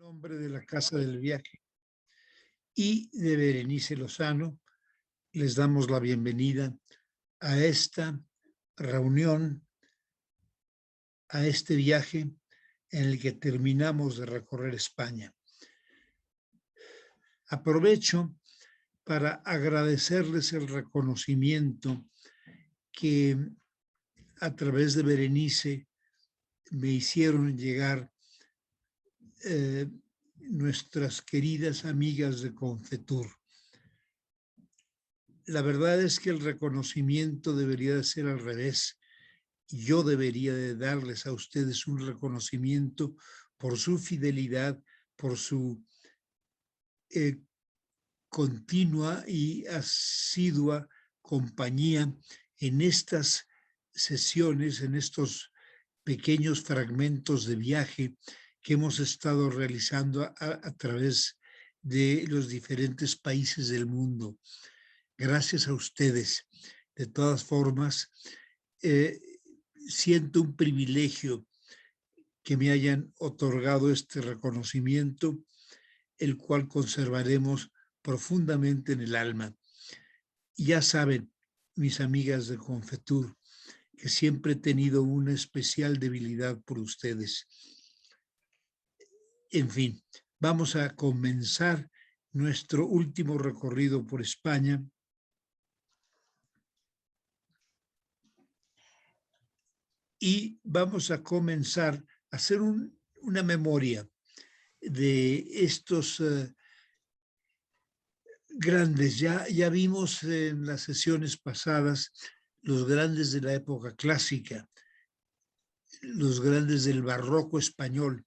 Nombre de la Casa del Viaje y de Berenice Lozano, les damos la bienvenida a esta reunión, a este viaje en el que terminamos de recorrer España. Aprovecho para agradecerles el reconocimiento que a través de Berenice me hicieron llegar nuestras queridas amigas de Confetur. La verdad es que el reconocimiento debería de ser al revés. Yo debería de darles a ustedes un reconocimiento por su fidelidad, por su continua y asidua compañía en estas sesiones, en estos pequeños fragmentos de viaje que hemos estado realizando a través de los diferentes países del mundo. Gracias a ustedes. De todas formas, siento un privilegio que me hayan otorgado este reconocimiento, el cual conservaremos profundamente en el alma. Y ya saben, mis amigas de Confetur, que siempre he tenido una especial debilidad por ustedes. En fin, vamos a comenzar nuestro último recorrido por España. Y vamos a comenzar a hacer una memoria de estos grandes. Ya vimos en las sesiones pasadas los grandes de la época clásica, los grandes del barroco español,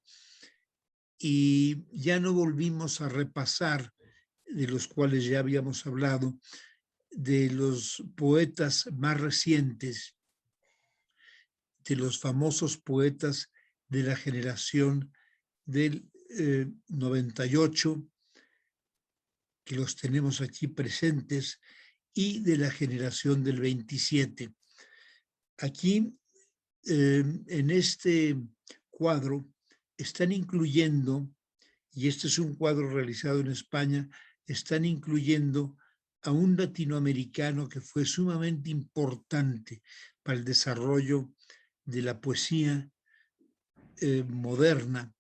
y ya no volvimos a repasar, de los cuales ya habíamos hablado, de los poetas más recientes, de los famosos poetas de la generación del 98, que los tenemos aquí presentes, y de la generación del 27. Aquí, en este cuadro, están incluyendo, y este es un cuadro realizado en España, están incluyendo a un latinoamericano que fue sumamente importante para el desarrollo de la poesía moderna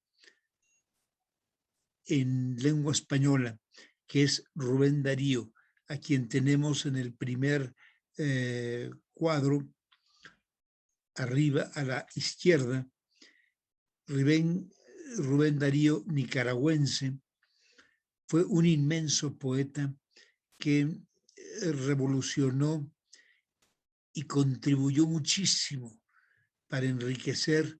en lengua española, que es Rubén Darío, a quien tenemos en el primer cuadro, arriba a la izquierda. Rubén Darío, nicaragüense, fue un inmenso poeta que revolucionó y contribuyó muchísimo para enriquecer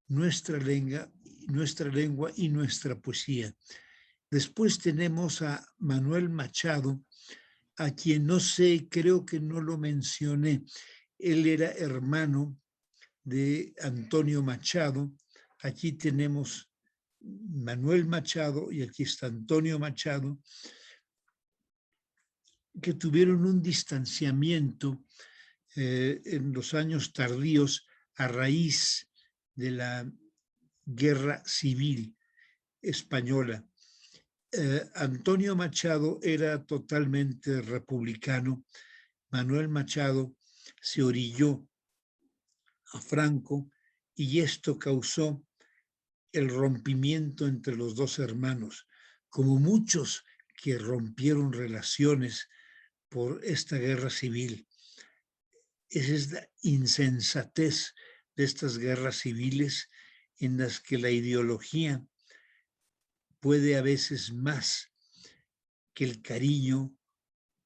nuestra lengua y nuestra poesía. Después tenemos a Manuel Machado, a quien no sé, creo que no lo mencioné. Él era hermano de Antonio Machado. Aquí tenemos Manuel Machado y aquí está Antonio Machado, que tuvieron un distanciamiento en los años tardíos a raíz de la Guerra Civil Española. Antonio Machado era totalmente republicano. Manuel Machado se orilló a Franco y esto causó el rompimiento entre los dos hermanos, como muchos que rompieron relaciones por esta guerra civil. Es la insensatez de estas guerras civiles en las que la ideología puede a veces más que el cariño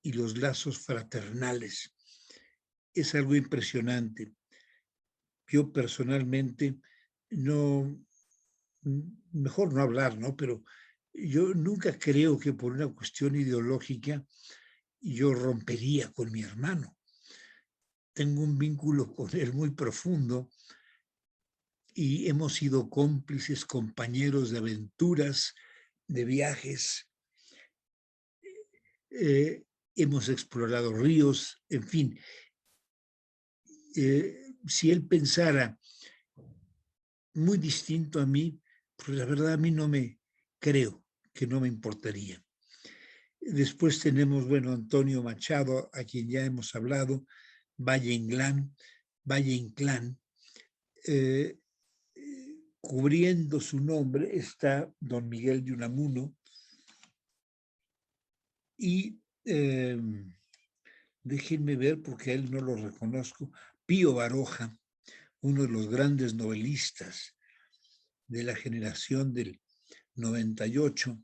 y los lazos fraternales. Es algo impresionante. Yo personalmente mejor no hablar, ¿no? Pero yo nunca creo que por una cuestión ideológica yo rompería con mi hermano. Tengo un vínculo con él muy profundo y hemos sido cómplices, compañeros de aventuras, de viajes. Hemos explorado ríos, en fin. Si él pensara muy distinto a mí, pues la verdad a mí no me creo que no me importaría. Después tenemos, bueno, Antonio Machado, a quien ya hemos hablado, Valle Inclán, cubriendo su nombre está don Miguel de Unamuno y déjenme ver porque a él no lo reconozco, Pío Baroja, uno de los grandes novelistas de la generación del 98,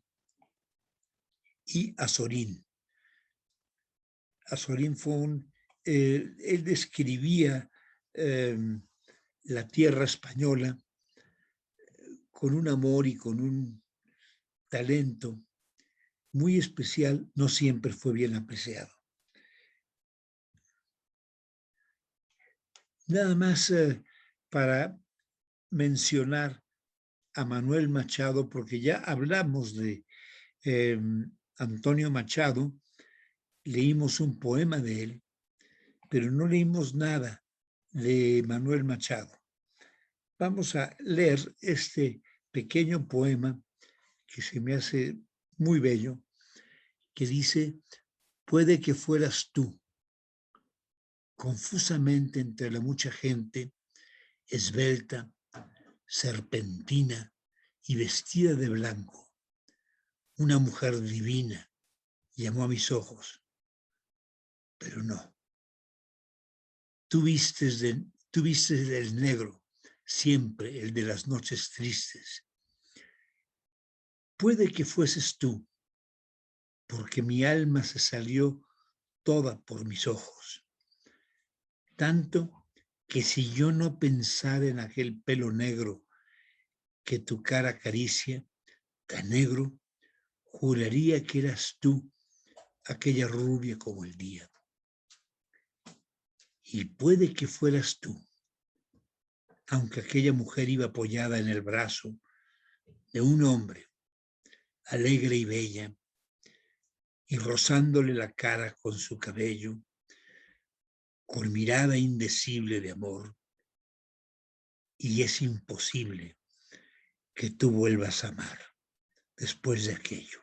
y Azorín. Azorín fue él describía la tierra española con un amor y con un talento muy especial, no siempre fue bien apreciado. Nada más para mencionar a Manuel Machado, porque ya hablamos de Antonio Machado, leímos un poema de él, pero no leímos nada de Manuel Machado. Vamos a leer este pequeño poema que se me hace muy bello, que dice: puede que fueras tú, confusamente entre la mucha gente, esbelta, serpentina y vestida de blanco. Una mujer divina llamó a mis ojos, pero no. Tú vistes del negro, siempre el de las noches tristes. Puede que fueses tú, porque mi alma se salió toda por mis ojos. Tanto que si yo no pensara en aquel pelo negro que tu cara acaricia, tan negro, juraría que eras tú, aquella rubia como el día. Y puede que fueras tú, aunque aquella mujer iba apoyada en el brazo de un hombre, alegre y bella, y rozándole la cara con su cabello, con mirada indecible de amor, y es imposible que tú vuelvas a amar después de aquello.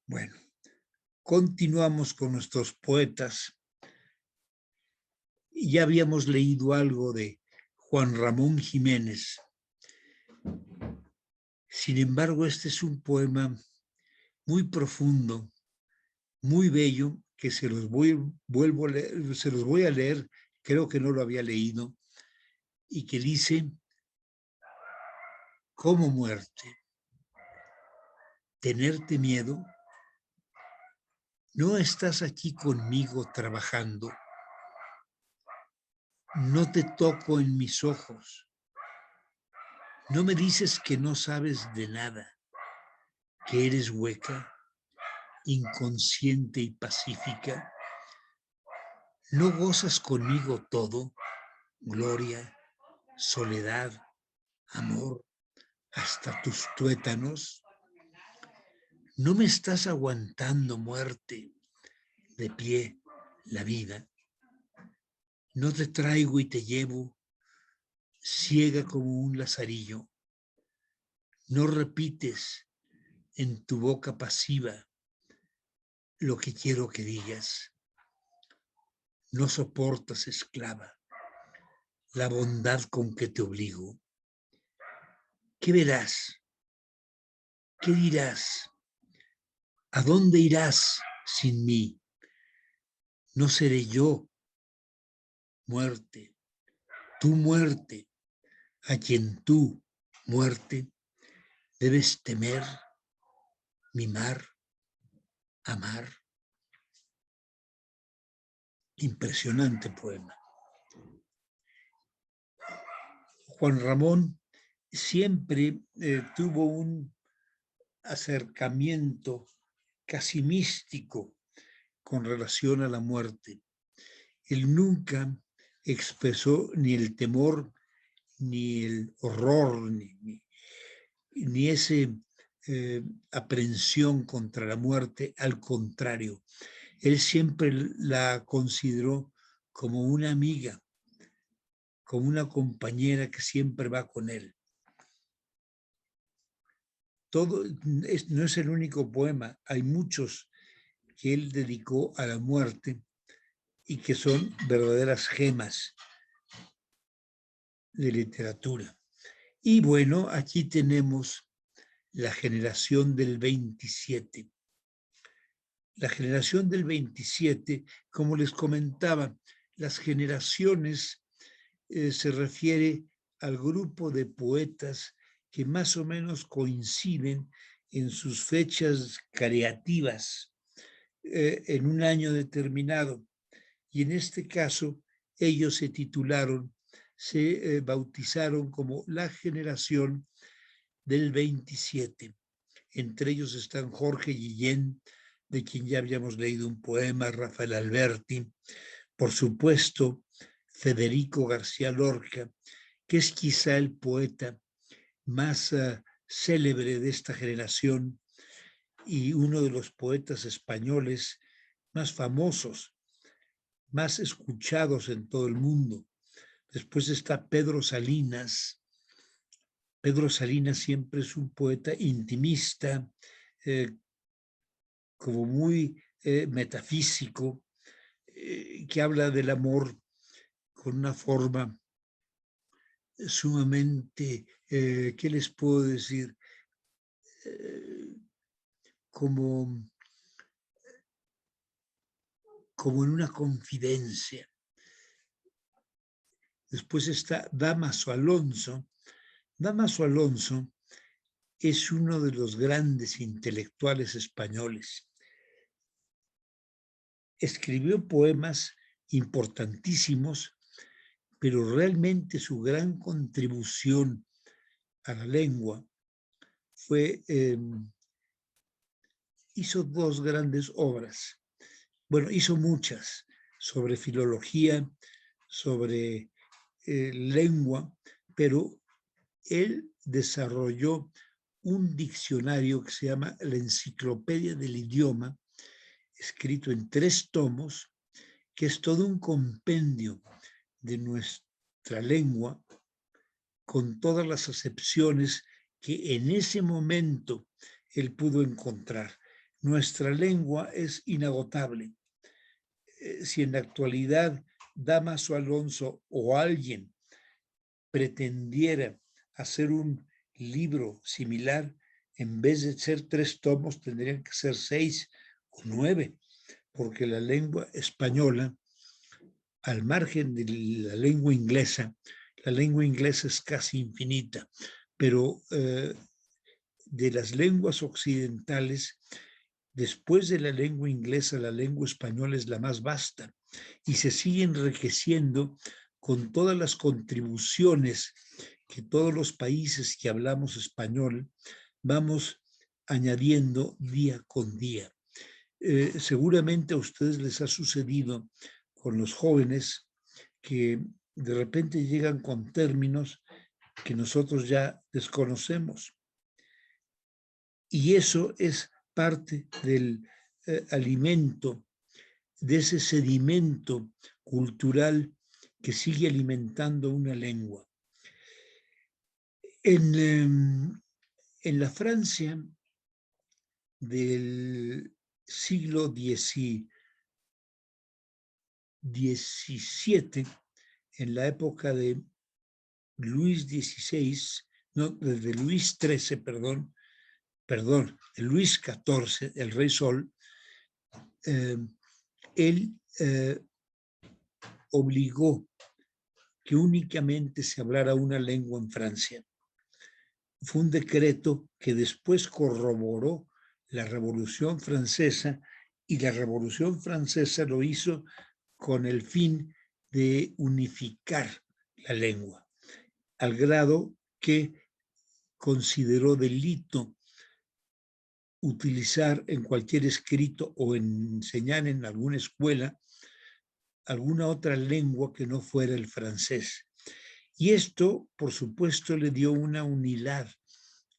Bueno, continuamos con nuestros poetas. Ya habíamos leído algo de Juan Ramón Jiménez. Sin embargo, este es un poema muy profundo, muy bello, que se los voy a leer, creo que no lo había leído, y que dice: como muerte, tenerte miedo, no estás aquí conmigo trabajando, no te toco en mis ojos, no me dices que no sabes de nada, que eres hueca, inconsciente y pacífica, no gozas conmigo todo, gloria, soledad, amor, hasta tus tuétanos. No me estás aguantando, muerte, de pie, la vida. No te traigo y te llevo, ciega como un lazarillo. No repites en tu boca pasiva lo que quiero que digas. No soportas, esclava, la bondad con que te obligo. ¿Qué verás? ¿Qué dirás? ¿A dónde irás sin mí? No seré yo, muerte, tu muerte, a quien tú, muerte, debes temer, mimar, amar. Impresionante poema. Juan Ramón siempre tuvo un acercamiento casi místico con relación a la muerte. Él nunca expresó ni el temor, ni el horror, ni ese aprensión contra la muerte. Al contrario, él siempre la consideró como una amiga, como una compañera que siempre va con él. No es el único poema, hay muchos que él dedicó a la muerte y que son verdaderas gemas de literatura. Y bueno, aquí tenemos la generación del 27. La generación del 27, como les comentaba, las generaciones se refiere al grupo de poetas que más o menos coinciden en sus fechas creativas en un año determinado. Y en este caso, ellos se bautizaron como la generación del 27. Entre ellos están Jorge Guillén, de quien ya habíamos leído un poema, Rafael Alberti, por supuesto, Federico García Lorca, que es quizá el poeta más célebre de esta generación y uno de los poetas españoles más famosos, más escuchados en todo el mundo. Después está Pedro Salinas. Pedro Salinas siempre es un poeta intimista, como muy metafísico, que habla del amor con una forma sumamente, ¿qué les puedo decir? Como en una confidencia. Después está Dámaso Alonso. Dámaso Alonso es uno de los grandes intelectuales españoles. Escribió poemas importantísimos, pero realmente su gran contribución a la lengua fue, hizo dos grandes obras. Bueno, hizo muchas sobre filología, sobre lengua, pero él desarrolló un diccionario que se llama la Enciclopedia del Idioma, escrito en 3 tomos, que es todo un compendio de nuestra lengua, con todas las acepciones que en ese momento él pudo encontrar. Nuestra lengua es inagotable. Si en la actualidad Dámaso Alonso o alguien pretendiera hacer un libro similar, en vez de ser 3 tomos, tendrían que ser 6 o 9, porque la lengua española, al margen de la lengua inglesa es casi infinita, pero de las lenguas occidentales, después de la lengua inglesa, la lengua española es la más vasta y se sigue enriqueciendo con todas las contribuciones que todos los países que hablamos español vamos añadiendo día con día. Seguramente a ustedes les ha sucedido con los jóvenes que de repente llegan con términos que nosotros ya desconocemos. Y eso es parte del alimento, de ese sedimento cultural que sigue alimentando una lengua. En la Francia del siglo XVII, en la época de Luis XVI, no, de Luis XIII, perdón, de Luis XIV, el Rey Sol, él obligó que únicamente se hablara una lengua en Francia. Fue un decreto que después corroboró la Revolución Francesa, y la Revolución Francesa lo hizo con el fin de unificar la lengua, al grado que consideró delito utilizar en cualquier escrito o enseñar en alguna escuela alguna otra lengua que no fuera el francés. Y esto, por supuesto, le dio una unidad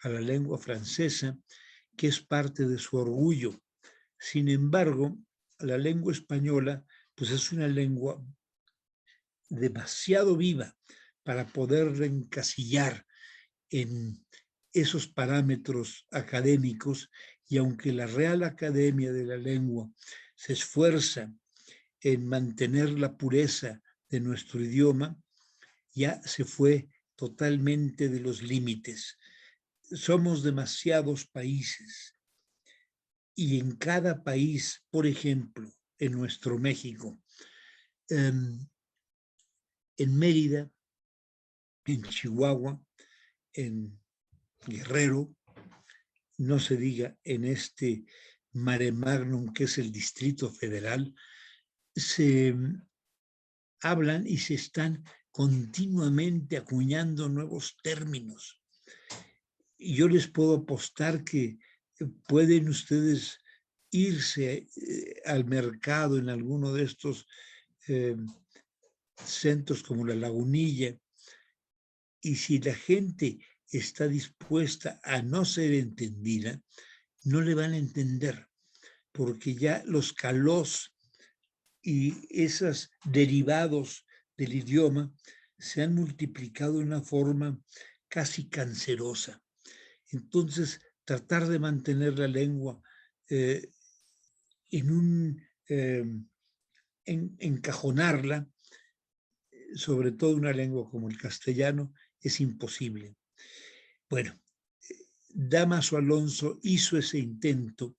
a la lengua francesa, que es parte de su orgullo. Sin embargo, la lengua española, pues es una lengua demasiado viva para poderla encasillar en esos parámetros académicos, y aunque la Real Academia de la Lengua se esfuerza en mantener la pureza de nuestro idioma, ya se fue totalmente de los límites. Somos demasiados países y en cada país, por ejemplo, en nuestro México, en Mérida, en Chihuahua, en Guerrero, no se diga en este mare magnum que es el Distrito Federal, se hablan y se están continuamente acuñando nuevos términos. Y yo les puedo apostar que pueden ustedes irse al mercado en alguno de estos centros como La Lagunilla, y si la gente está dispuesta a no ser entendida, no le van a entender, porque ya los calós y esos derivados del idioma se han multiplicado de una forma casi cancerosa. Entonces, tratar de mantener la lengua encajonarla, sobre todo una lengua como el castellano, es imposible. Bueno, Dámaso Alonso hizo ese intento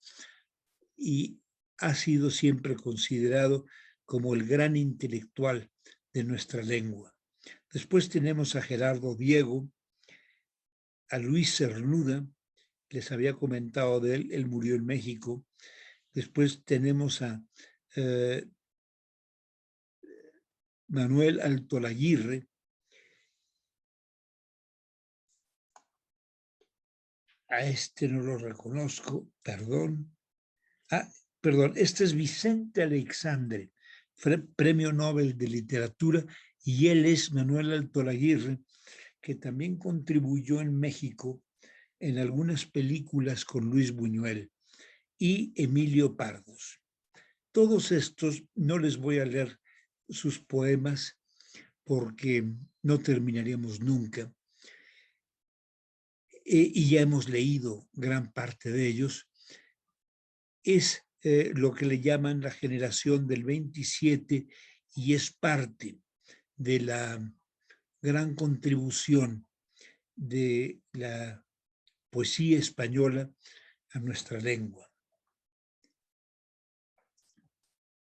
y ha sido siempre considerado como el gran intelectual de nuestra lengua. Después tenemos a Gerardo Diego, a Luis Cernuda, les había comentado de él, él murió en México. Después tenemos a Manuel Altolaguirre, a este no lo reconozco, perdón. Perdón, este es Vicente Aleixandre, Premio Nobel de Literatura, y él es Manuel Altolaguirre, que también contribuyó en México en algunas películas con Luis Buñuel y Emilio Pardos. Todos estos, no les voy a leer sus poemas porque no terminaríamos nunca, y ya hemos leído gran parte de ellos. Es lo que le llaman la generación del 27 y es parte de la gran contribución de la poesía española a nuestra lengua.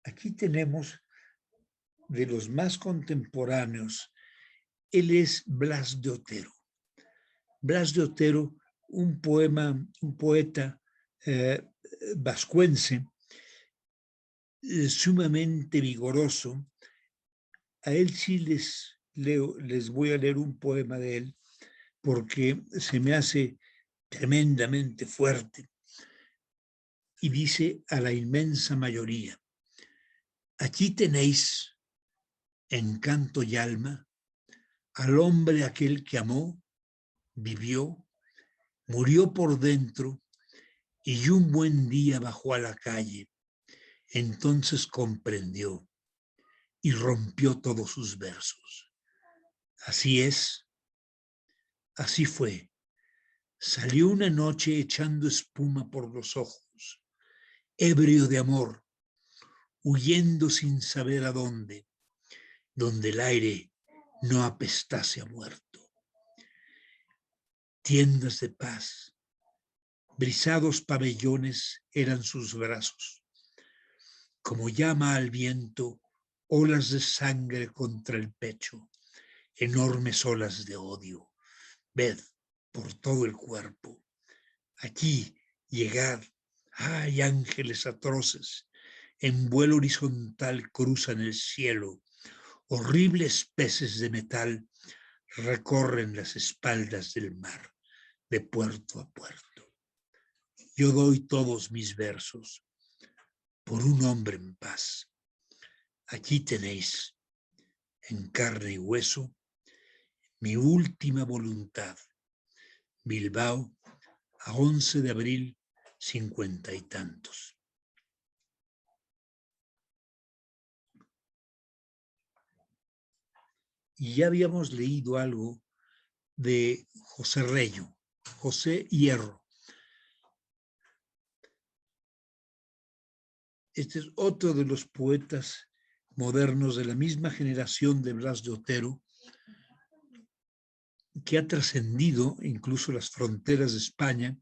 Aquí tenemos de los más contemporáneos, él es Blas de Otero. Blas de Otero, un poeta vascuence, sumamente vigoroso. A él sí les voy a leer un poema de él porque se me hace tremendamente fuerte. Y dice a la inmensa mayoría: aquí tenéis, en canto y alma, al hombre aquel que amó, vivió, murió por dentro, y un buen día bajó a la calle. Entonces comprendió y rompió todos sus versos. Así es, así fue. Salió una noche echando espuma por los ojos, ebrio de amor, huyendo sin saber a dónde, donde el aire no apestase a muerto. Tiendas de paz, brisados pabellones eran sus brazos. Como llama al viento, olas de sangre contra el pecho, enormes olas de odio. Ved por todo el cuerpo. Aquí, llegad. ¡Ay, ángeles atroces! En vuelo horizontal cruzan el cielo. Horribles peces de metal recorren las espaldas del mar de puerto a puerto. Yo doy todos mis versos por un hombre en paz. Aquí tenéis, en carne y hueso, mi última voluntad. Bilbao, a 11 de abril, 50 y tantos. y ya habíamos leído algo de José Reyo, José Hierro. Este es otro de los poetas modernos de la misma generación de Blas de Otero, que ha trascendido incluso las fronteras de España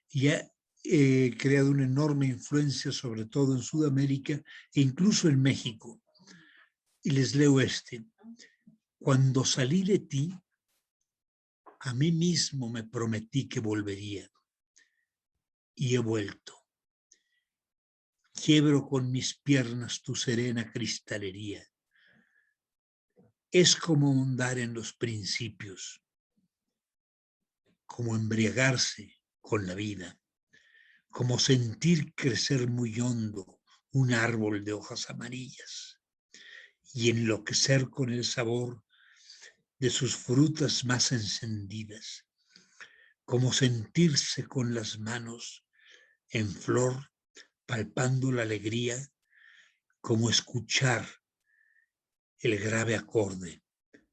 y ha creado una enorme influencia, sobre todo en Sudamérica e incluso en México. Y les leo este. Cuando salí de ti, a mí mismo me prometí que volvería y he vuelto. Quiebro con mis piernas tu serena cristalería. Es como ahondar en los principios, como embriagarse con la vida, como sentir crecer muy hondo un árbol de hojas amarillas y enloquecer con el sabor de sus frutas más encendidas, como sentirse con las manos en flor, palpando la alegría, como escuchar el grave acorde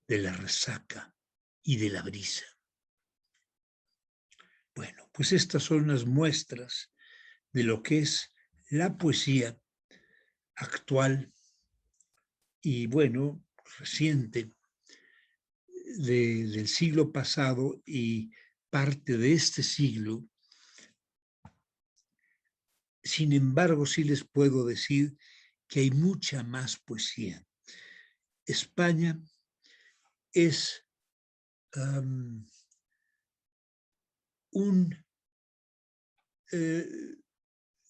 de la resaca y de la brisa. Bueno, pues estas son las muestras de lo que es la poesía actual y, bueno, reciente del siglo pasado y parte de este siglo. Sin embargo, sí les puedo decir que hay mucha más poesía. España es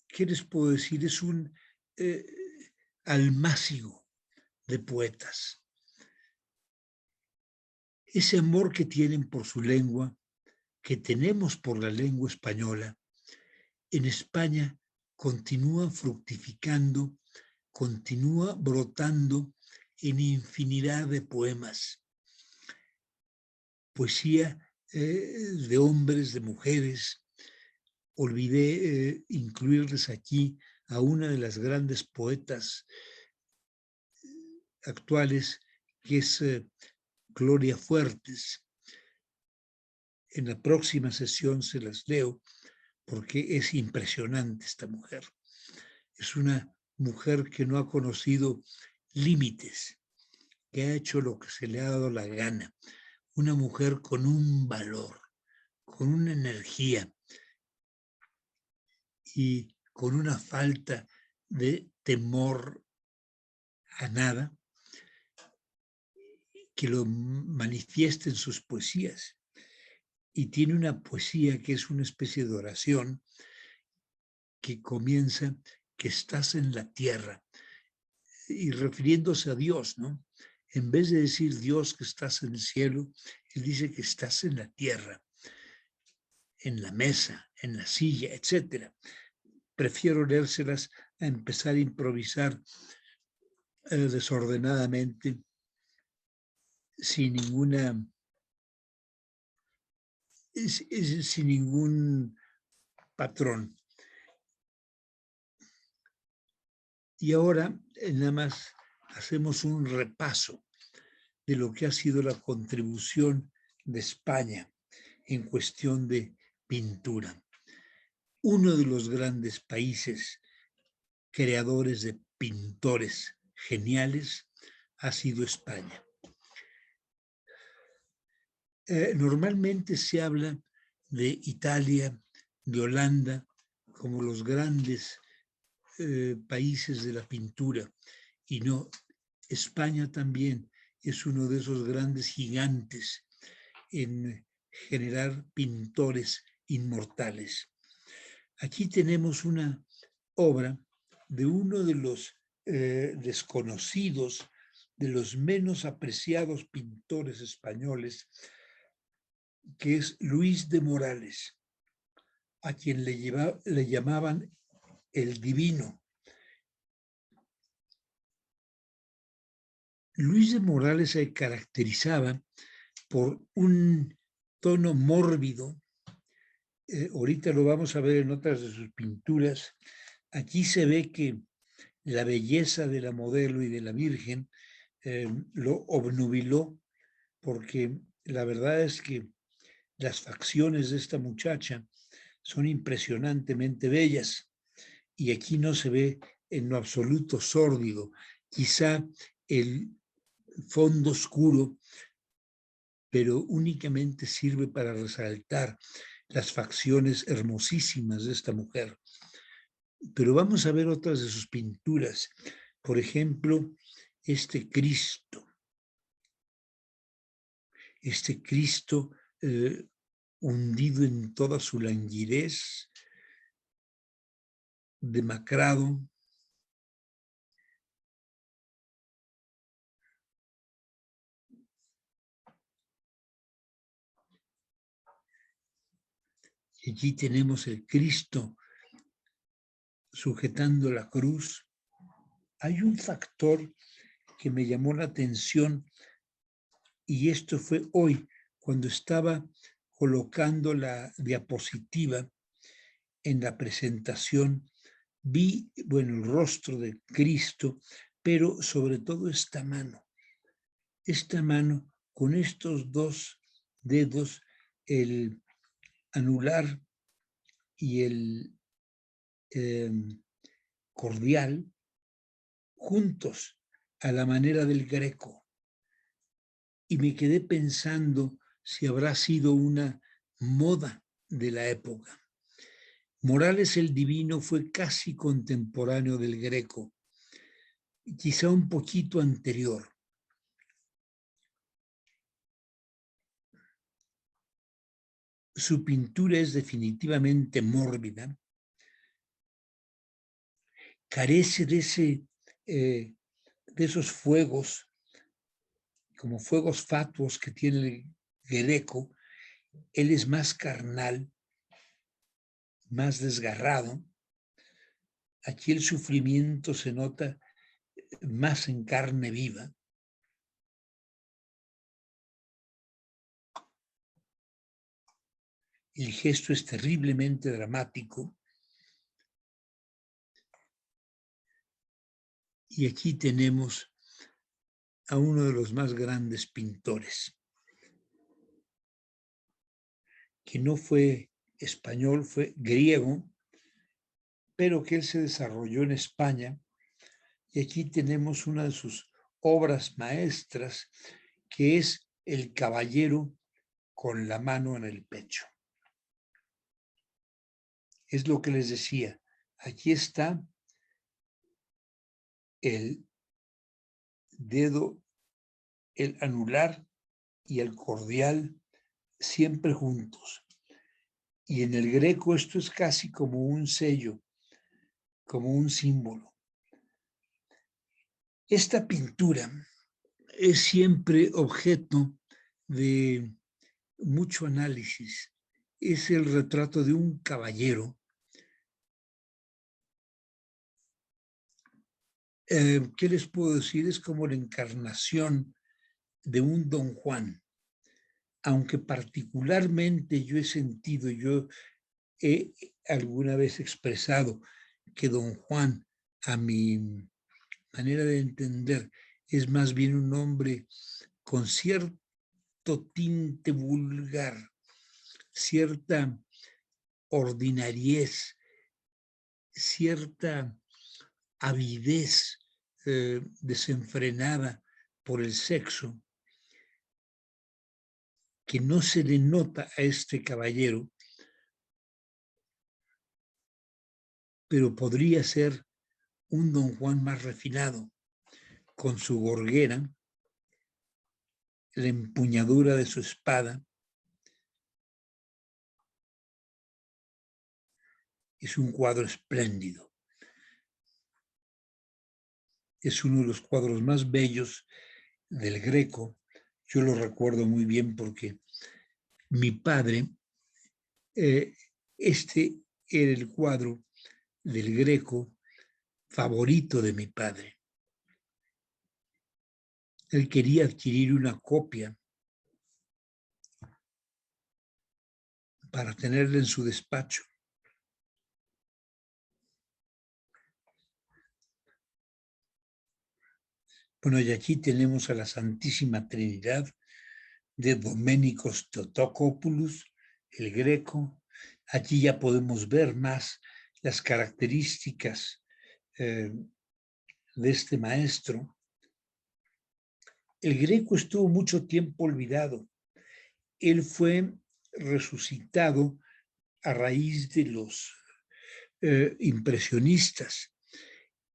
¿qué les puedo decir? Es un almácigo de poetas. Ese amor que tienen por su lengua, que tenemos por la lengua española, en España continúa fructificando, continúa brotando en infinidad de poemas. Poesía de hombres, de mujeres. Olvidé incluirles aquí a una de las grandes poetas actuales, que es Gloria Fuertes. En la próxima sesión se las leo porque es impresionante esta mujer. Es una mujer que no ha conocido límites, que ha hecho lo que se le ha dado la gana. Una mujer con un valor, con una energía y con una falta de temor a nada, que lo manifiesta en sus poesías. Y tiene una poesía que es una especie de oración que comienza, que estás en la tierra, y refiriéndose a Dios, ¿no? En vez de decir Dios que estás en el cielo, él dice que estás en la tierra, en la mesa, en la silla, etc. Prefiero leérselas a empezar a improvisar desordenadamente, sin ningún patrón. Y ahora nada más hacemos un repaso de lo que ha sido la contribución de España en cuestión de pintura. Uno de los grandes países creadores de pintores geniales ha sido España. Normalmente se habla de Italia, de Holanda, como los grandes países de la pintura, y no, España también es uno de esos grandes gigantes en generar pintores inmortales. Aquí tenemos una obra de uno de los desconocidos, de los menos apreciados pintores españoles, que es Luis de Morales, a quien le llamaban el Divino. Luis de Morales se caracterizaba por un tono mórbido. Ahorita lo vamos a ver en otras de sus pinturas. Aquí se ve que la belleza de la modelo y de la Virgen lo obnubiló, porque la verdad es que las facciones de esta muchacha son impresionantemente bellas y aquí no se ve en lo absoluto sórdido. Quizá el fondo oscuro, pero únicamente sirve para resaltar las facciones hermosísimas de esta mujer. Pero vamos a ver otras de sus pinturas. Por ejemplo, este Cristo hundido en toda su languidez, demacrado. Y aquí tenemos el Cristo sujetando la cruz. Hay un factor que me llamó la atención y esto fue hoy, cuando estaba colocando la diapositiva en la presentación, vi, bueno, el rostro de Cristo, pero sobre todo esta mano con estos dos dedos, el anular y el cordial, juntos a la manera del Greco. Y me quedé pensando si habrá sido una moda de la época. Morales el Divino fue casi contemporáneo del Greco, quizá un poquito anterior. Su pintura es definitivamente mórbida, carece de esos fuegos, como fuegos fatuos que tiene el Greco. Él es más carnal, más desgarrado. Aquí el sufrimiento se nota más en carne viva. El gesto es terriblemente dramático. Y aquí tenemos a uno de los más grandes pintores, que no fue español, fue griego, pero que él se desarrolló en España. Y aquí tenemos una de sus obras maestras, que es El caballero con la mano en el pecho. Es lo que les decía. Aquí está el dedo, el anular y el cordial siempre juntos. Y en el Greco esto es casi como un sello, como un símbolo. Esta pintura es siempre objeto de mucho análisis. Es el retrato de un caballero. ¿Qué les puedo decir? Es como la encarnación de un Don Juan. Aunque particularmente yo he alguna vez expresado que Don Juan, a mi manera de entender, es más bien un hombre con cierto tinte vulgar, cierta ordinariez, cierta avidez desenfrenada por el sexo, que no se le nota a este caballero, pero podría ser un Don Juan más refinado, con su gorguera, la empuñadura de su espada. Es un cuadro espléndido. Es uno de los cuadros más bellos del Greco. Yo lo recuerdo muy bien porque mi padre, este era el cuadro del Greco favorito de mi padre. Él quería adquirir una copia para tenerla en su despacho. Bueno, y aquí tenemos a la Santísima Trinidad de Doménicos Theotokopoulos, el Greco. Aquí ya podemos ver más las características de este maestro. El Greco estuvo mucho tiempo olvidado. Él fue resucitado a raíz de los impresionistas.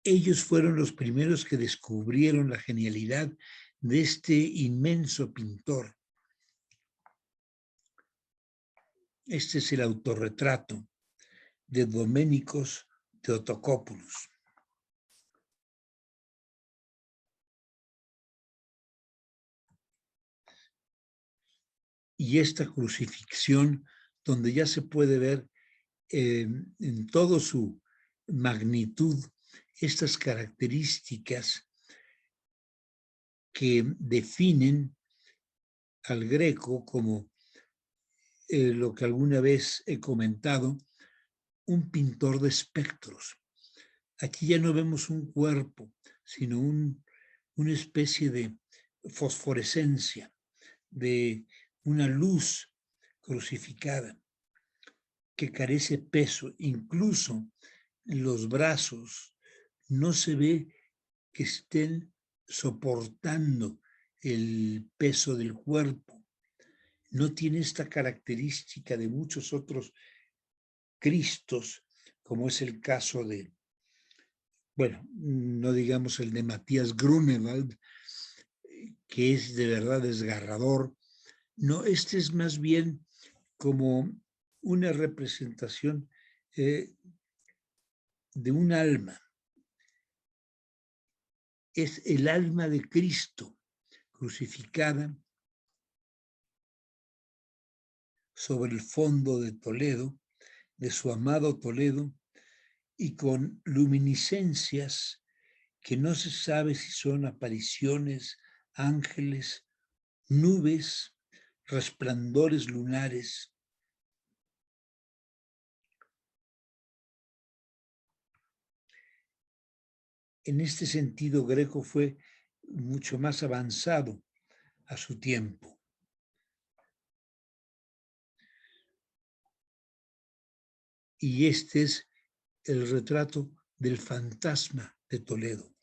Ellos fueron los primeros que descubrieron la genialidad de este inmenso pintor. Este es el autorretrato de Doménicos Theotokopoulos. Y esta crucifixión, donde ya se puede ver en toda su magnitud estas características que definen al Greco como lo que alguna vez he comentado, un pintor de espectros. Aquí ya no vemos un cuerpo, sino una especie de fosforescencia, de una luz crucificada que carece peso. Incluso los brazos no se ve que estén soportando el peso del cuerpo. No tiene esta característica de muchos otros Cristos, como es el caso de, bueno, no digamos el de Matías Grunewald, que es de verdad desgarrador. No, este es más bien como una representación de un alma. Es el alma de Cristo crucificada sobre el fondo de Toledo, de su amado Toledo, y con luminiscencias que no se sabe si son apariciones, ángeles, nubes, resplandores lunares. En este sentido, Greco fue mucho más avanzado a su tiempo. Y este es el retrato del fantasma de Toledo.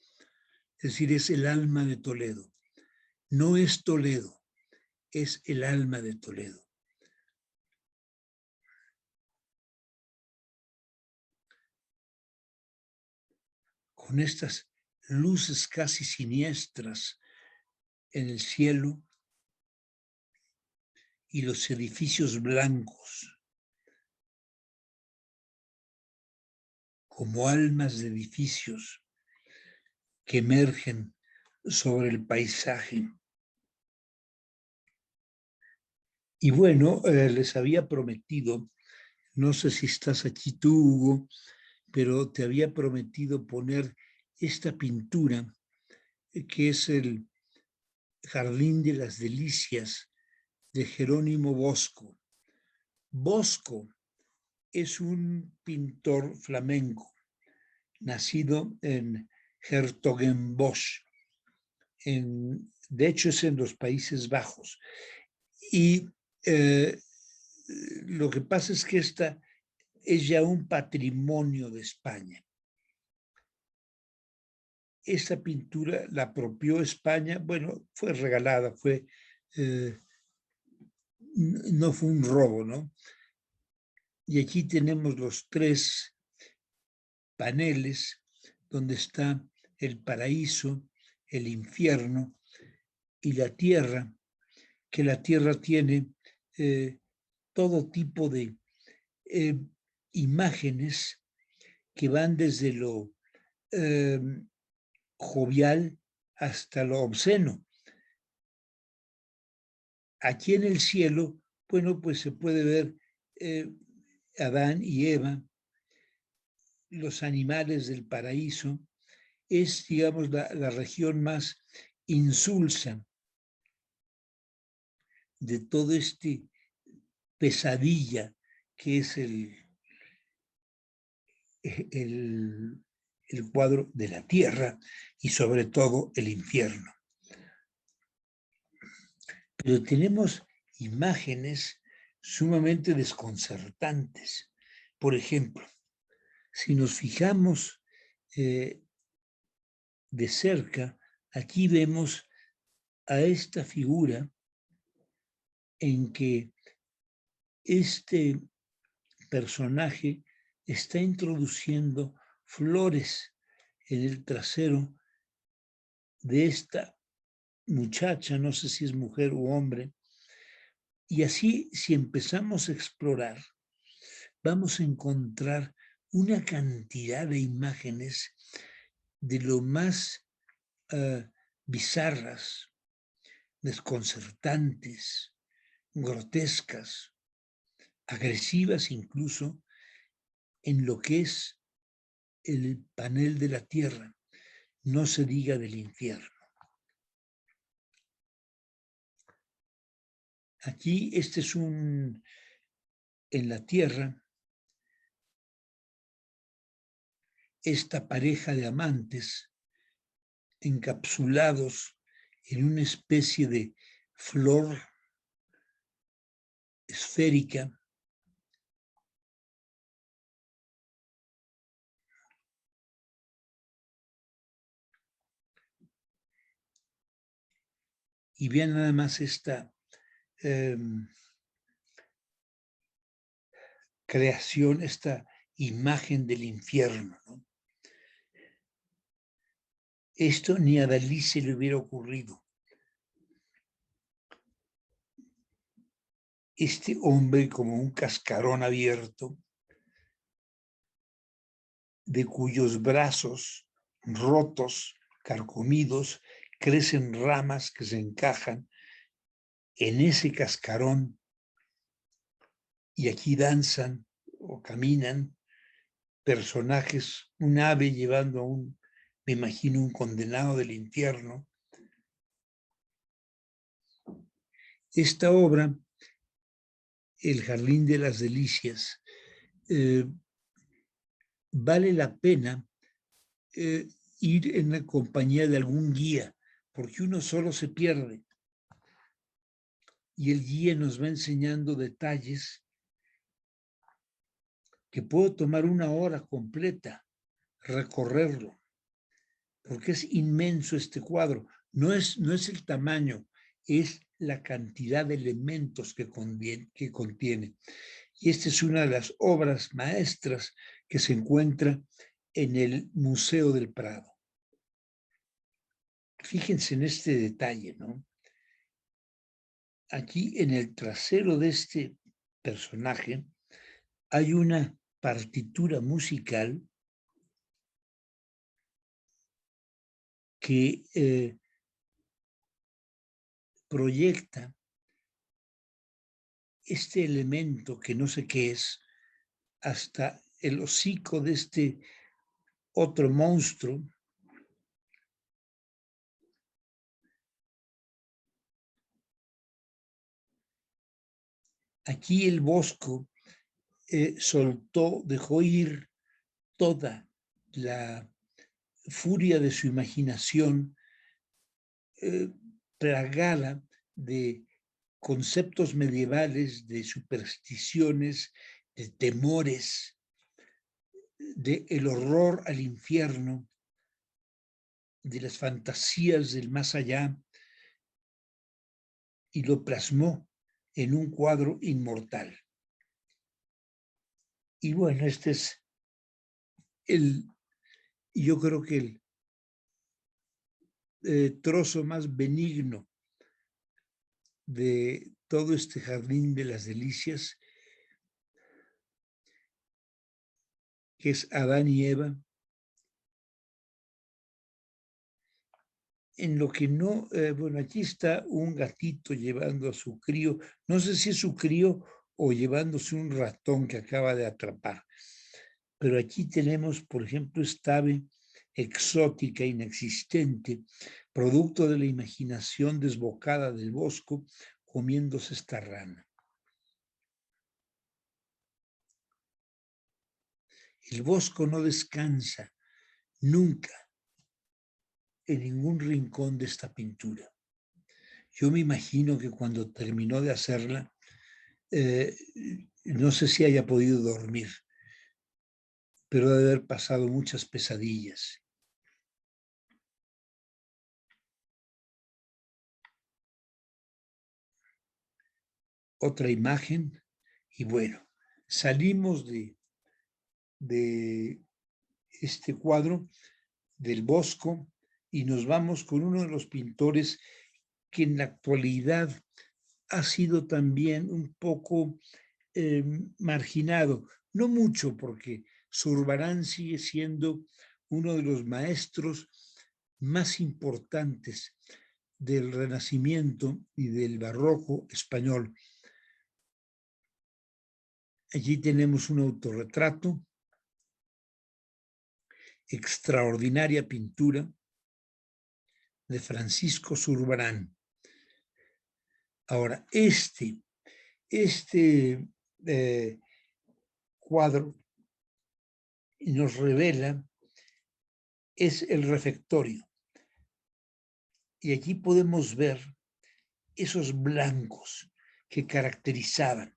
Es decir, es el alma de Toledo. No es Toledo, es el alma de Toledo. Con estas luces casi siniestras en el cielo y los edificios blancos, como almas de edificios que emergen sobre el paisaje. Y bueno, les había prometido, no sé si estás aquí tú, Hugo, pero te había prometido poner esta pintura, que es el Jardín de las Delicias de Jerónimo Bosco. Bosco es un pintor flamenco, nacido en Hertogenbosch, de hecho es en los Países Bajos. Y lo que pasa es que esta es ya un patrimonio de España. Esta pintura la apropió España, bueno, fue regalada, no fue un robo, ¿no? Y aquí tenemos los tres paneles donde está el paraíso, el infierno y la tierra, que la tierra tiene todo tipo de imágenes que van desde lo jovial hasta lo obsceno. Aquí en el cielo, bueno, pues se puede ver Adán y Eva, los animales del paraíso. Es, digamos, la región más insulsa de todo este pesadilla que es el el cuadro de la tierra y sobre todo el infierno. Pero tenemos imágenes sumamente desconcertantes. Por ejemplo, si nos fijamos de cerca, aquí vemos a esta figura en que este personaje está introduciendo flores en el trasero de esta muchacha, no sé si es mujer u hombre, y así si empezamos a explorar, vamos a encontrar una cantidad de imágenes de lo más bizarras, desconcertantes, grotescas, agresivas incluso, en lo que es el panel de la tierra, no se diga del infierno. Aquí este es en la tierra, esta pareja de amantes encapsulados en una especie de flor esférica, y vean nada más esta creación, esta imagen del infierno, ¿no? Esto ni a Dalí se le hubiera ocurrido. Este hombre como un cascarón abierto, de cuyos brazos rotos, carcomidos, crecen ramas que se encajan en ese cascarón y aquí danzan o caminan personajes, un ave llevando a me imagino, un condenado del infierno. Esta obra, El Jardín de las Delicias, vale la pena ir en la compañía de algún guía, porque uno solo se pierde. Y el guía nos va enseñando detalles que puedo tomar una hora completa, recorrerlo, porque es inmenso este cuadro. No es el tamaño, es la cantidad de elementos que contiene. Y esta es una de las obras maestras que se encuentra en el Museo del Prado. Fíjense en este detalle, ¿no? Aquí en el trasero de este personaje hay una partitura musical que proyecta este elemento que no sé qué es hasta el hocico de este otro monstruo. Aquí el Bosco dejó ir toda la furia de su imaginación, plagada de conceptos medievales, de supersticiones, de temores, de el horror al infierno, de las fantasías del más allá, y lo plasmó en un cuadro inmortal. Y bueno, este es yo creo que el trozo más benigno de todo este jardín de las delicias, que es Adán y Eva, en lo que no, bueno, aquí está un gatito llevando a su crío, no sé si es su crío o llevándose un ratón que acaba de atrapar, pero aquí tenemos, por ejemplo, esta ave exótica, inexistente, producto de la imaginación desbocada del Bosco, comiéndose esta rana. El Bosco no descansa nunca en ningún rincón de esta pintura. Yo me imagino que cuando terminó de hacerla, no sé si haya podido dormir, pero debe haber pasado muchas pesadillas. Otra imagen, y bueno, salimos de este cuadro del Bosco y nos vamos con uno de los pintores que en la actualidad ha sido también un poco marginado, no mucho, porque Zurbarán sigue siendo uno de los maestros más importantes del Renacimiento y del Barroco español. Allí tenemos un autorretrato, extraordinaria pintura de Francisco Zurbarán. Ahora, este cuadro nos revela es el refectorio. Y aquí podemos ver esos blancos que caracterizaban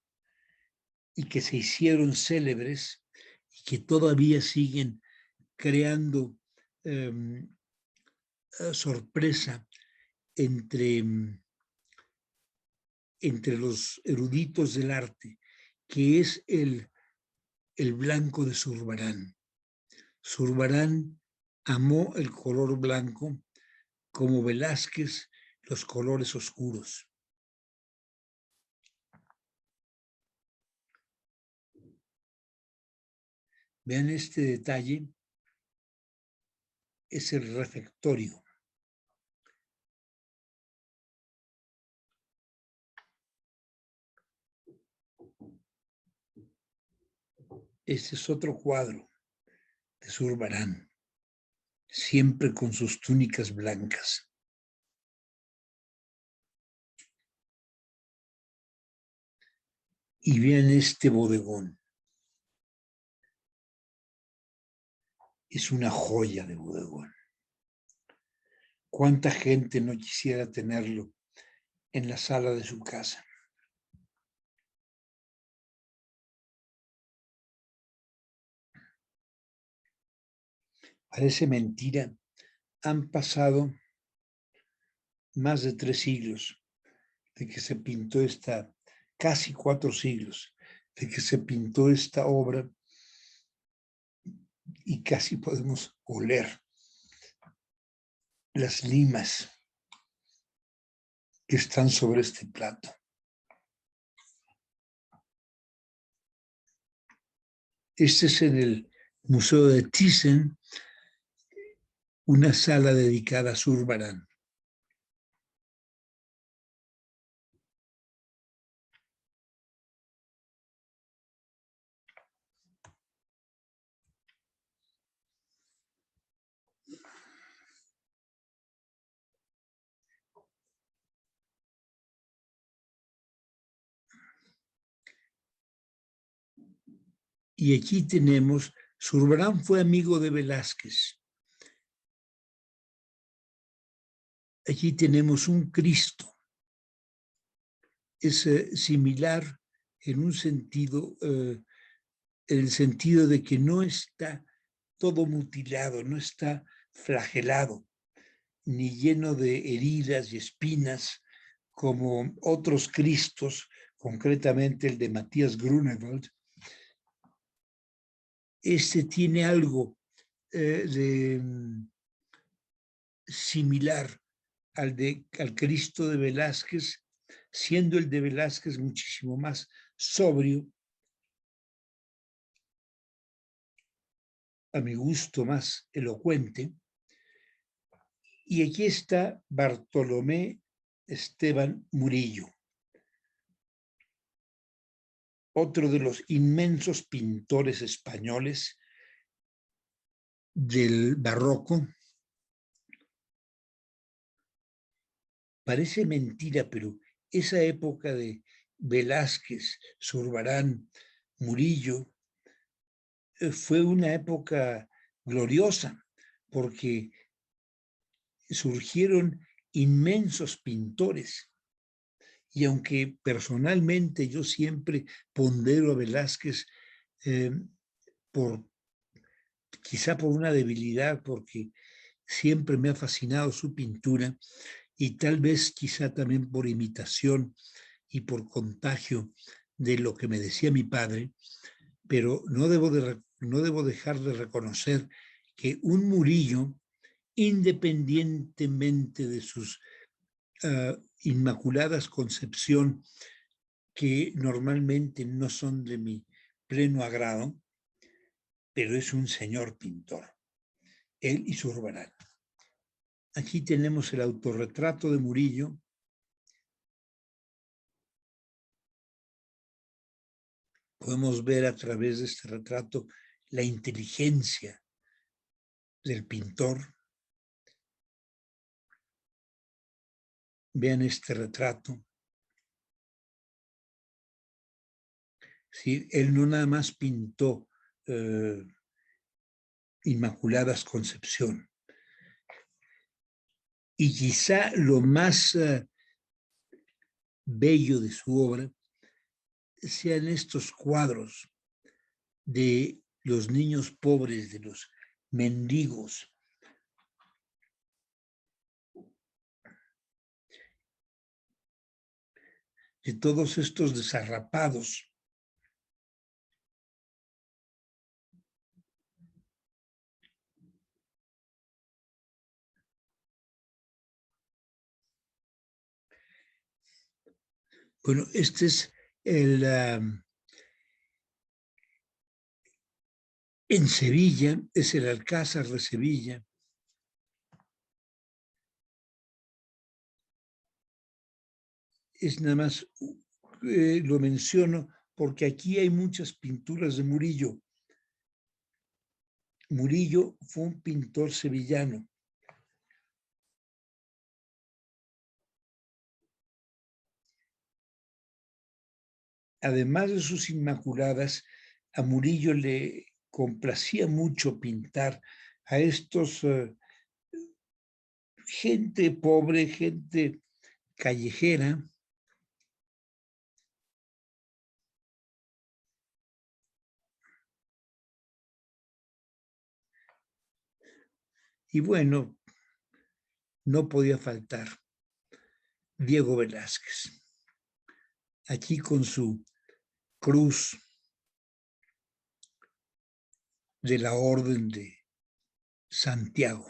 y que se hicieron célebres y que todavía siguen creando sorpresa entre los eruditos del arte, que es el blanco de Zurbarán. Zurbarán amó el color blanco como Velázquez los colores oscuros. Vean este detalle, es el refectorio. Este es otro cuadro de Zurbarán, siempre con sus túnicas blancas. Y vean este bodegón. Es una joya de bodegón. ¿Cuánta gente no quisiera tenerlo en la sala de su casa? Parece mentira. Han pasado más de 3 siglos de que se pintó casi 4 siglos, de que se pintó esta obra y casi podemos oler las limas que están sobre este plato. Este es en el Museo de Thyssen, una sala dedicada a Zurbarán. Y aquí tenemos, Zurbarán fue amigo de Velázquez. Aquí tenemos un Cristo. Es similar en un sentido, en el sentido de que no está todo mutilado, no está flagelado, ni lleno de heridas y espinas, como otros Cristos, concretamente el de Matías Grunewald. Este tiene algo similar al Cristo de Velázquez, siendo el de Velázquez muchísimo más sobrio, a mi gusto más elocuente. Y aquí está Bartolomé Esteban Murillo, otro de los inmensos pintores españoles del barroco. Parece mentira, pero esa época de Velázquez, Zurbarán, Murillo, fue una época gloriosa, porque surgieron inmensos pintores. Y aunque personalmente yo siempre pondero a Velázquez quizá por una debilidad, porque siempre me ha fascinado su pintura y tal vez quizá también por imitación y por contagio de lo que me decía mi padre, pero no debo dejar de reconocer que un Murillo, independientemente de sus inmaculadas concepción, que normalmente no son de mi pleno agrado, pero es un señor pintor, él y Zurbarán. Aquí tenemos el autorretrato de Murillo. Podemos ver a través de este retrato la inteligencia del pintor. Vean este retrato. ¿Sí? Él no nada más pintó Inmaculadas Concepción. Y quizá lo más bello de su obra sean estos cuadros de los niños pobres, de los mendigos, de todos estos desarrapados. Bueno, este es en Sevilla, es el Alcázar de Sevilla. Es nada más, lo menciono porque aquí hay muchas pinturas de Murillo. Murillo fue un pintor sevillano. Además de sus Inmaculadas, a Murillo le complacía mucho pintar a estos gente pobre, gente callejera. Y bueno, no podía faltar Diego Velázquez, aquí con su cruz de la Orden de Santiago.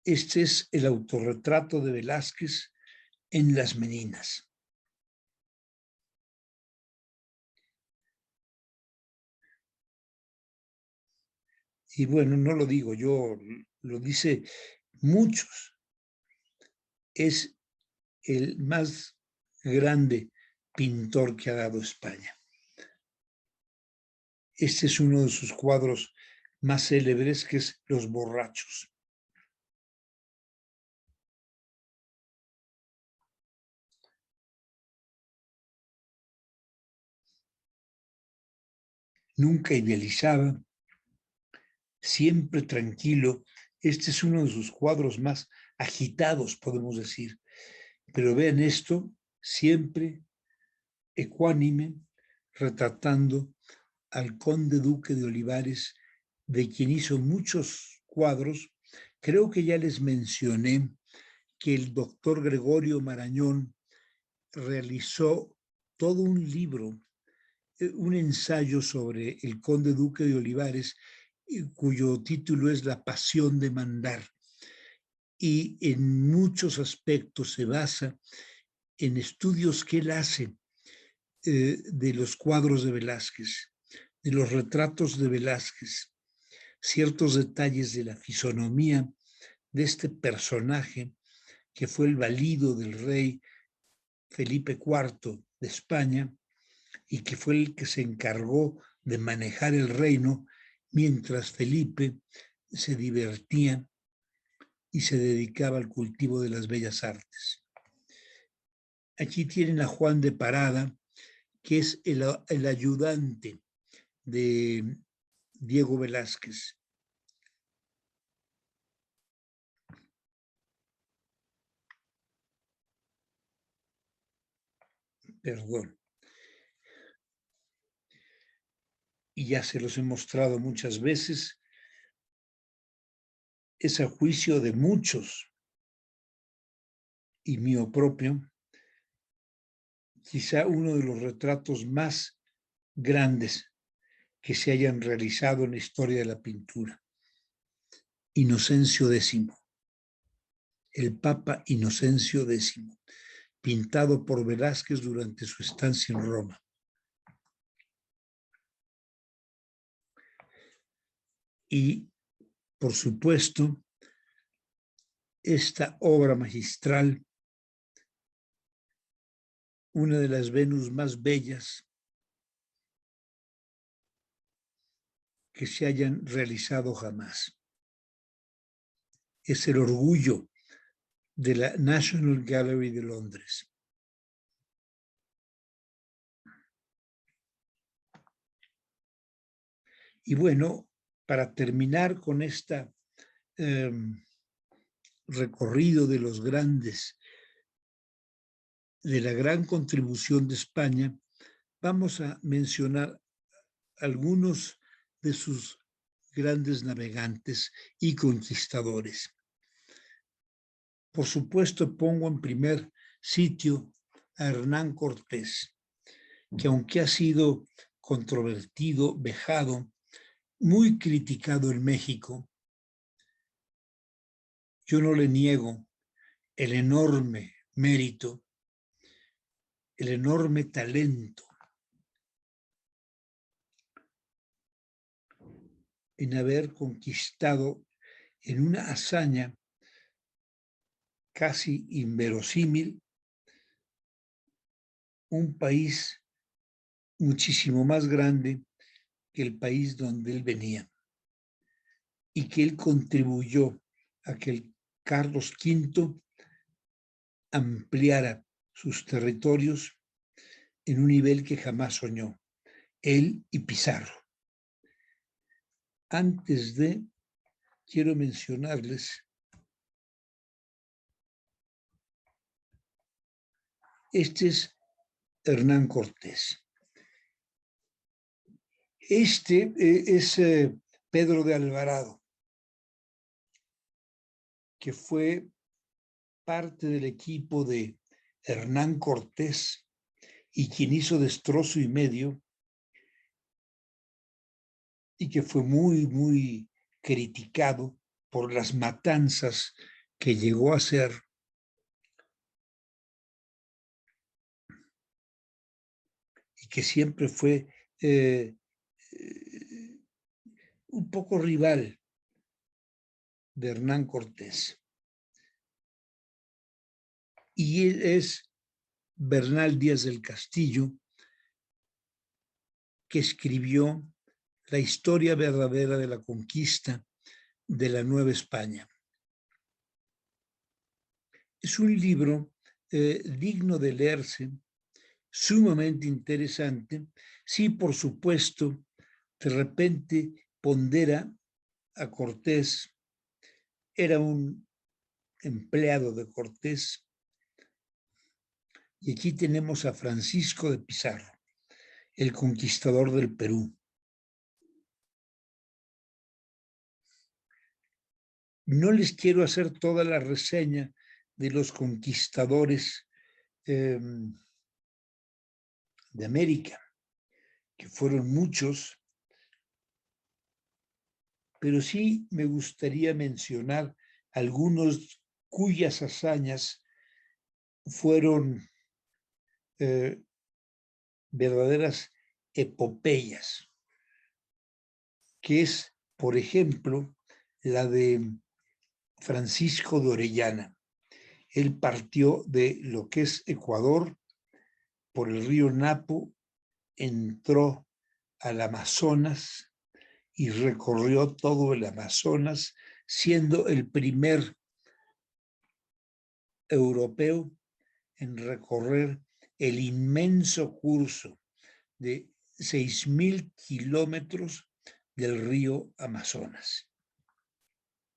Este es el autorretrato de Velázquez en Las Meninas. Y bueno, no lo digo yo, lo dice muchos. Es el más grande pintor que ha dado España. Este es uno de sus cuadros más célebres, que es Los Borrachos. Nunca idealizaba, siempre tranquilo. Este es uno de sus cuadros más agitados, podemos decir. Pero vean esto, siempre ecuánime, retratando al conde duque de Olivares, de quien hizo muchos cuadros. Creo que ya les mencioné que el doctor Gregorio Marañón realizó todo un libro, un ensayo sobre el conde duque de Olivares, cuyo título es La pasión de mandar. Y en muchos aspectos se basa en estudios que él hace de los cuadros de Velázquez, de los retratos de Velázquez, ciertos detalles de la fisonomía de este personaje que fue el valido del rey Felipe IV de España y que fue el que se encargó de manejar el reino mientras Felipe se divertía y se dedicaba al cultivo de las bellas artes. Aquí tienen a Juan de Parada, que es el ayudante de Diego Velázquez. perdón. Y ya se los he mostrado muchas veces, es a juicio de muchos y mío propio, quizá uno de los retratos más grandes que se hayan realizado en la historia de la pintura. Inocencio X, el Papa Inocencio X, pintado por Velázquez durante su estancia en Roma. Y, por supuesto, esta obra magistral, una de las Venus más bellas que se hayan realizado jamás. Es el orgullo de la National Gallery de Londres. Y bueno, para terminar con este recorrido de los grandes, de la gran contribución de España, vamos a mencionar algunos de sus grandes navegantes y conquistadores. Por supuesto, pongo en primer sitio a Hernán Cortés, que aunque ha sido controvertido, vejado, muy criticado en México, yo no le niego el enorme mérito, el enorme talento en haber conquistado en una hazaña casi inverosímil un país muchísimo más grande que el país donde él venía, y que él contribuyó a que el Carlos V ampliara sus territorios en un nivel que jamás soñó, él y Pizarro. Antes de, quiero mencionarles, este es Hernán Cortés. Este es Pedro de Alvarado, que fue parte del equipo de Hernán Cortés y quien hizo destrozo y medio, y que fue muy, muy criticado por las matanzas que llegó a hacer. Y que siempre fue un poco rival de Hernán Cortés. Y él es Bernal Díaz del Castillo, que escribió La historia verdadera de la conquista de la Nueva España. Es un libro digno de leerse, sumamente interesante. Sí, por supuesto, de repente pondera a Cortés, era un empleado de Cortés. Y aquí tenemos a Francisco de Pizarro, el conquistador del Perú. No les quiero hacer toda la reseña de los conquistadores de América, que fueron muchos, pero sí me gustaría mencionar algunos cuyas hazañas fueron verdaderas epopeyas, que es, por ejemplo, la de Francisco de Orellana. Él partió de lo que es Ecuador por el río Napo, entró al Amazonas y recorrió todo el Amazonas, siendo el primer europeo en recorrer el inmenso curso de 6,000 kilómetros del río Amazonas.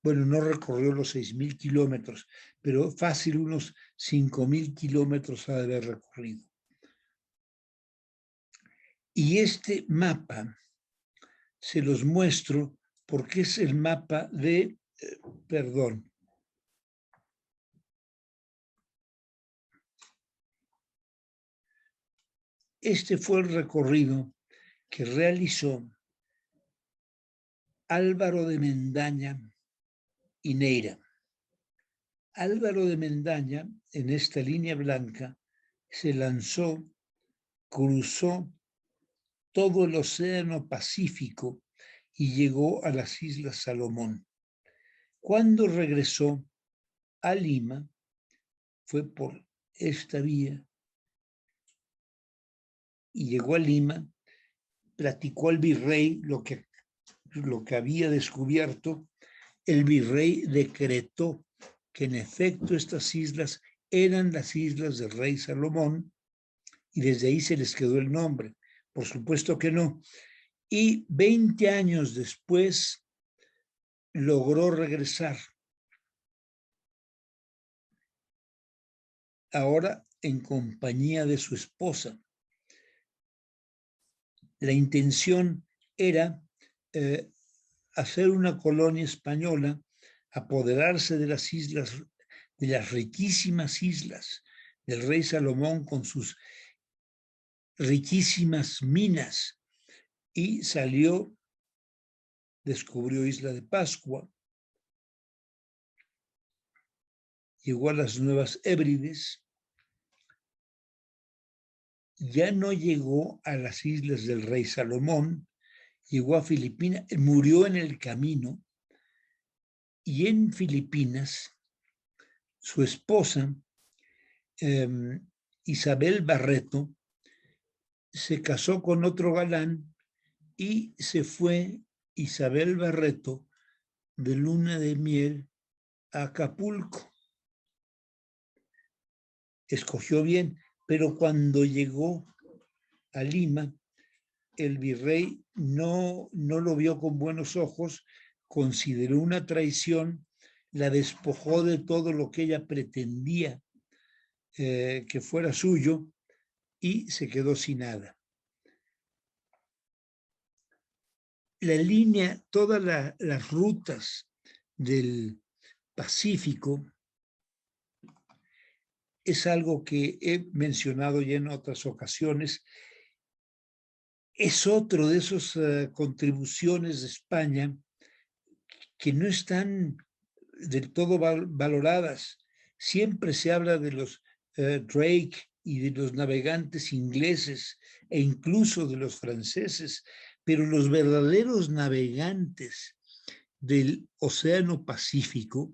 Bueno, no recorrió los 6,000 kilómetros, pero fácil unos 5,000 kilómetros ha de haber recorrido. Y este mapa se los muestro porque es el mapa de, perdón, este fue el recorrido que realizó Álvaro de Mendaña y Neira. Álvaro de Mendaña, en esta línea blanca, se lanzó, cruzó todo el Océano Pacífico y llegó a las Islas Salomón. Cuando regresó a Lima, fue por esta vía y llegó a Lima, platicó al virrey lo que había descubierto. El virrey decretó que en efecto estas islas eran las islas del rey Salomón y desde ahí se les quedó el nombre. Por supuesto que no. Y 20 años después logró regresar. Ahora en compañía de su esposa. La intención era hacer una colonia española, apoderarse de las islas, de las riquísimas islas del rey Salomón con sus riquísimas minas, y salió, descubrió Isla de Pascua, llegó a las Nuevas Hébrides, ya no llegó a las islas del rey Salomón, llegó a Filipinas, murió en el camino, y en Filipinas su esposa, Isabel Barreto, se casó con otro galán y se fue Isabel Barreto de luna de miel a Acapulco. Escogió bien, pero cuando llegó a Lima, el virrey no lo vio con buenos ojos, consideró una traición, la despojó de todo lo que ella pretendía que fuera suyo y se quedó sin nada. La línea, todas las rutas del Pacífico es algo que he mencionado ya en otras ocasiones. Es otro de esas contribuciones de España que no están del todo valoradas. Siempre se habla de los Drake y de los navegantes ingleses e incluso de los franceses, pero los verdaderos navegantes del Océano Pacífico,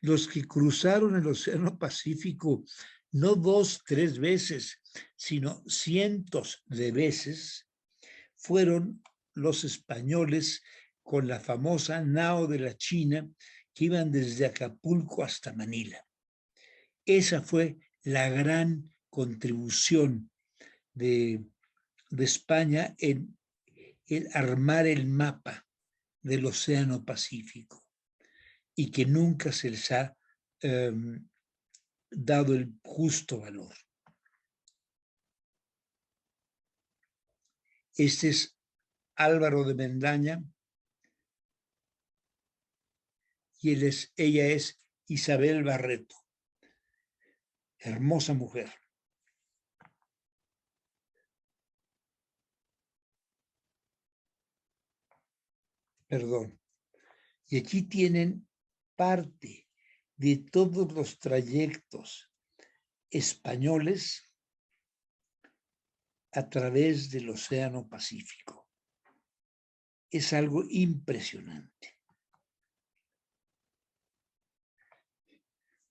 los que cruzaron el Océano Pacífico no 2, 3 veces, sino cientos de veces, fueron los españoles con la famosa nao de la China que iban desde Acapulco hasta Manila. Esa fue la gran contribución de España en armar el mapa del Océano Pacífico y que nunca se les ha dado el justo valor. Este es Álvaro de Mendaña y ella es Isabel Barreto. Hermosa mujer. Perdón. Y aquí tienen parte de todos los trayectos españoles a través del Océano Pacífico. Es algo impresionante.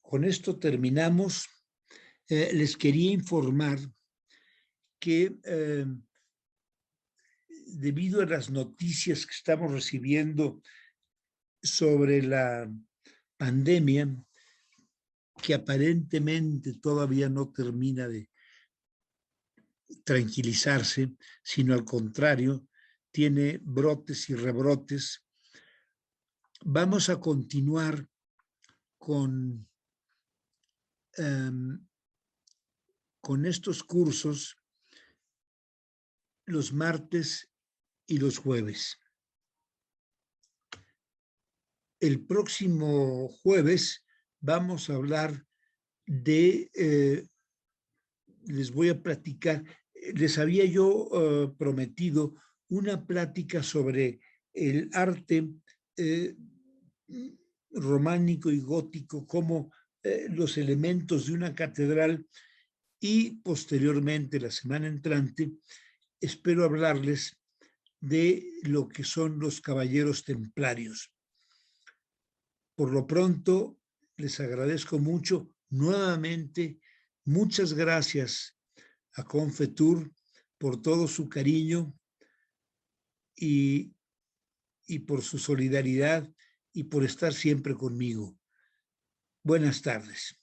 Con esto terminamos. Les quería informar que debido a las noticias que estamos recibiendo sobre la pandemia, que aparentemente todavía no termina de tranquilizarse, sino al contrario, tiene brotes y rebrotes, vamos a continuar con estos cursos los martes y los jueves. El próximo jueves vamos a hablar de, les voy a platicar, les había yo prometido una plática sobre el arte románico y gótico, como los elementos de una catedral, y posteriormente, la semana entrante, espero hablarles de lo que son los caballeros templarios. Por lo pronto, les agradezco mucho. Nuevamente, muchas gracias a Confetur por todo su cariño y por su solidaridad y por estar siempre conmigo. Buenas tardes.